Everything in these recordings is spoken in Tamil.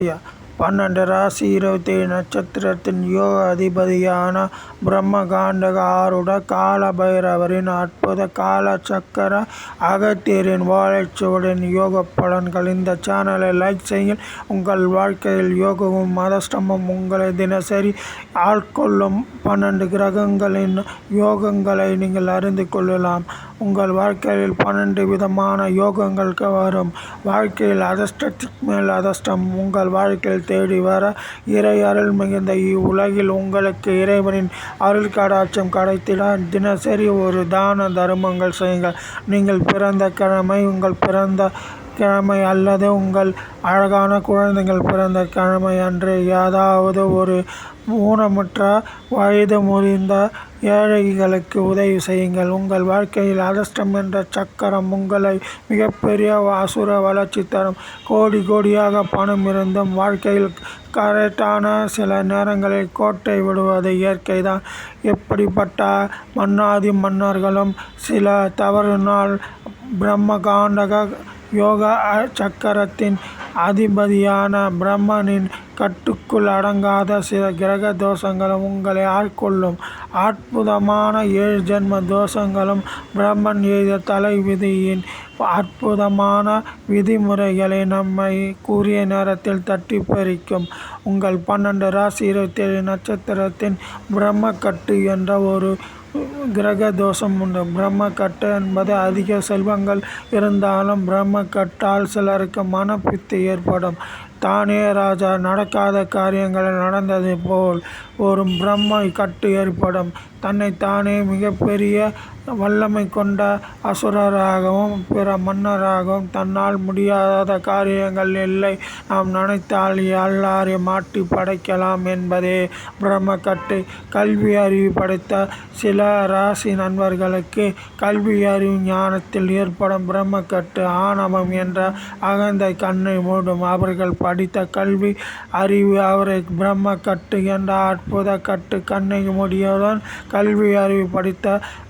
12 ராசி 27 நட்சத்திரத்தின் யோக அதிபதியான பிரம்மகாண்டக ஆருட கால பைரவரின் அற்புத கால சக்கர அகத்தியரின் வாழைச்சுவடின் யோக பலன்கள். இந்த சேனலை லைக் செய்யுங்கள். உங்கள் வாழ்க்கையில் யோகமும் அதிர்ஷ்டமும் உங்களை தினசரி ஆட்கொள்ளும் 12 கிரகங்களின் யோகங்களை நீங்கள் அறிந்து கொள்ளலாம். உங்கள் வாழ்க்கையில் 12 விதமான யோகங்கள் வரும். வாழ்க்கையில் அதிர்ஷ்டத்திற்கு மேல் அதிர்ஷ்டம் உங்கள் வாழ்க்கையில் தேடி வர இறை அருள் மிகுந்த இவ்வுலகில் உங்களுக்கு இறைவனின் அருள் கடாட்சம் கிடைத்திட தினசரி ஒரு தான தர்மங்கள் செய்யுங்கள். நீங்கள் பிறந்த கிழமை, உங்கள் பிறந்த கிழமை அல்லது உங்கள் அழகான குழந்தைகள் பிறந்த கிழமை அன்று ஏதாவது ஒரு ஊனமுற்ற வயது முறிந்த ஏழைகளுக்கு உதவி செய்யுங்கள். உங்கள் வாழ்க்கையில் அதிர்ஷ்டம் என்ற சக்கரம் உங்களை மிகப்பெரிய அசுர வளர்ச்சி தரும். கோடி கோடியாக பணம் இருந்தும் வாழ்க்கையில் கரெக்டான சில நேரங்களில் கோட்டை விடுவது இயற்கைதான். எப்படிப்பட்ட மன்னாதி மன்னர்களும் சில தவறுனால் பிரம்மகாண்டக யோக சக்கரத்தின் அதிபதியான பிரம்மனின் கட்டுக்குள் அடங்காத சில கிரக தோஷங்களும் உங்களை ஆட்கொள்ளும். அற்புதமான 7 ஜென்ம தோஷங்களும் பிரம்மன் எய்த தலை விதியின் அற்புதமான விதிமுறைகளை நம்மை கூறிய நேரத்தில் தட்டி பறிக்கும். உங்கள் 12 ராசி 27 நட்சத்திரத்தின் பிரம்மக்கட்டு என்ற ஒரு கிரக தோஷம் உண்டு. பிரம்மக்கட்டு என்பது அதிக செல்வங்கள் இருந்தாலும் பிரம்மக்கட்டால் சிலருக்கு மனப்பித்து ஏற்படும். தானே ராஜா நடக்காத காரியங்கள் நடந்தது போல் ஒரு பிரம்ம கட்டு ஏற்படும். தன்னைத்தானே மிகப்பெரிய வல்லமை கொண்ட அசுரராகவும் பிற மன்னராகவும் தன்னால் முடியாத காரியங்கள் இல்லை, நாம் நினைத்தால் எல்லாரையும் மாட்டி படைக்கலாம் என்பதே பிரம்மக்கட்டு. கல்வி அறிவு படைத்த சில ராசி நண்பர்களுக்கு கல்வி அறிவு ஞானத்தில் ஏற்படும் பிரம்மக்கட்டு ஆணவம் என்ற அகந்தை கண்ணை மூடும். அவர்கள் படித்த கல்வி அறிவு அவரை பிரம்மக்கட்டு என்ற அற்புத கட்டு கண்ணை மூடியவுடன் கல்வி அறிவு படித்த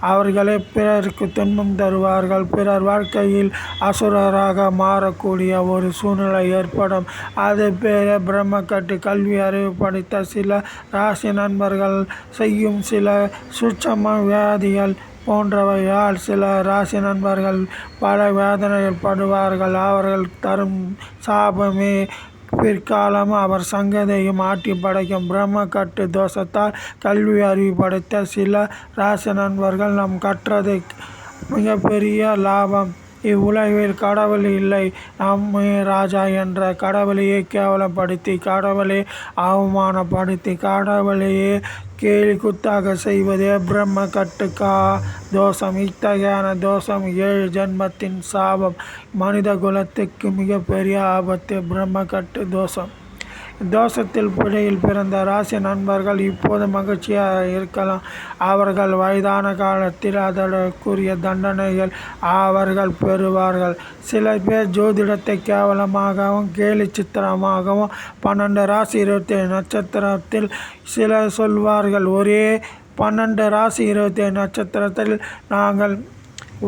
அவர்களே பிறருக்கு துன்பம் தருவார்கள். பிறர் வாழ்க்கையில் அசுரராக மாறக்கூடிய ஒரு சூழ்நிலை ஏற்படும். அது பேர பிரம்மக்கட்டு. கல்வி அறிவு படித்த சில ராசி நண்பர்கள் செய்யும் சில சூட்சம வியாதிகள் போன்றவையால் சில ராசி நண்பர்கள் பல வேதனைகள் படுவார்கள். அவர்கள் தரும் சாபமே பிற்காலம் அவர் சங்கதியையும் ஆட்டி படைக்கும். பிரம்மக்கட்டு தோஷத்தால் கல்வி அறிவு படைத்த சில ராசி நண்பர்கள் நாம் கற்றது மிகப்பெரிய லாபம். இவ்வுலகில் கடவுள் இல்லை, நம்மே ராஜா என்ற கடவுளையே கேவலப்படுத்தி, கடவுளை அவமானப்படுத்தி, கடவுளையே கேலி குத்தாக செய்வதே பிரம்மக்கட்டு தோஷம். இத்தகையான தோஷம் 7 ஜென்மத்தின் சாபம். மனித குலத்துக்கு மிகப்பெரிய ஆபத்து பிரம்மக்கட்டு தோஷம். தோஷத்தில் பிழையில் பிறந்த ராசி நண்பர்கள் இப்போது மகிழ்ச்சியாக இருக்கலாம். அவர்கள் வயதான காலத்தில் அதற்குரிய தண்டனைகள் அவர்கள் பெறுவார்கள். சில பேர் ஜோதிடத்தை கேவலமாகவும் கேலி சித்திரமாகவும் 12 ராசி 27 நட்சத்திரத்தில் சிலர் சொல்வார்கள். 12 ராசி 27 நட்சத்திரத்தில் நாங்கள்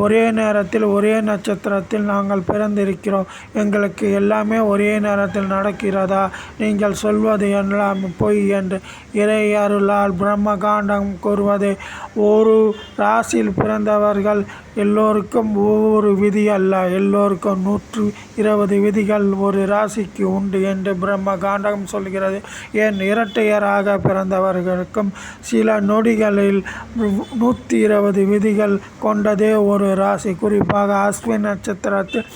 ஒரே நேரத்தில் ஒரே நட்சத்திரத்தில் நாங்கள் பிறந்திருக்கிறோம். எங்களுக்கு எல்லாமே ஒரே நேரத்தில் நடக்கிறதா? நீங்கள் சொல்வது எல்லாம் பொய் என்று இறை அருளால் பிரம்மகாண்டம் கூறுவது. ஒரு ராசியில் பிறந்தவர்கள் எல்லோருக்கும் ஒவ்வொரு விதி அல்ல, எல்லோருக்கும் 120 விதிகள் ஒரு ராசிக்கு உண்டு என்று பிரம்மகாண்டம் சொல்கிறது. ஏன் இரட்டையராக பிறந்தவர்களுக்கும் சில நொடிகளில் 120 விதிகள் கொண்டதே ஒரு ராசி. குறிப்பாக அஸ்வின் நட்சத்திரத்தில்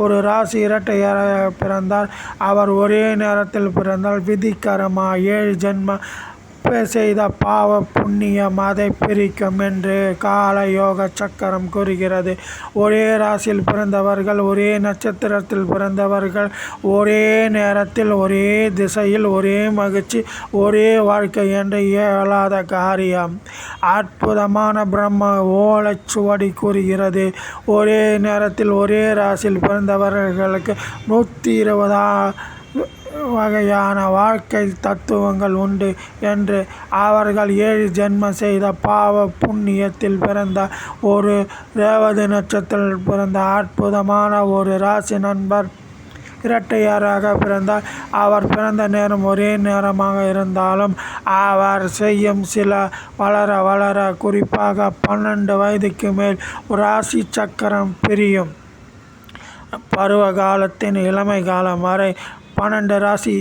ஒரு ராசி இரட்டையராக பிறந்தால் அவர் ஒரே நேரத்தில் பிறந்தால் விதிகரமா 7 ஜென்ம செய்த பாவ புண்ணியம் அதை பிரிக்கும் என்று கால யோக சக்கரம் கூறுகிறது. ஒரே ராசியில் பிறந்தவர்கள், ஒரே நட்சத்திரத்தில் பிறந்தவர்கள், ஒரே நேரத்தில் ஒரே திசையில் ஒரே மகிழ்ச்சி ஒரே வாழ்க்கை என்று இயலாத காரியம். அற்புதமான பிரம்ம ஓலைச்சுவடி கூறுகிறது. ஒரே நேரத்தில் ஒரே ராசியில் பிறந்தவர்களுக்கு 120 வகையான வாழ்க்கை தத்துவங்கள் உண்டு என்று. அவர்கள் 7 ஜென்மம் செய்த பாவ புண்ணியத்தில் பிறந்த ஒரு ரேவதி நட்சத்திரத்தில் பிறந்த அற்புதமான ஒரு ராசி நண்பர் இரட்டையராக பிறந்தால் அவர் பிறந்த நேரம் ஒரே நேரமாக இருந்தாலும் அவர் செய்யும் சில வளர வளர, குறிப்பாக 12 வயதுக்கு மேல் ராசி சக்கரம் பிரியும். பருவ காலத்தின் இளமை காலம் வரை 12 ராசி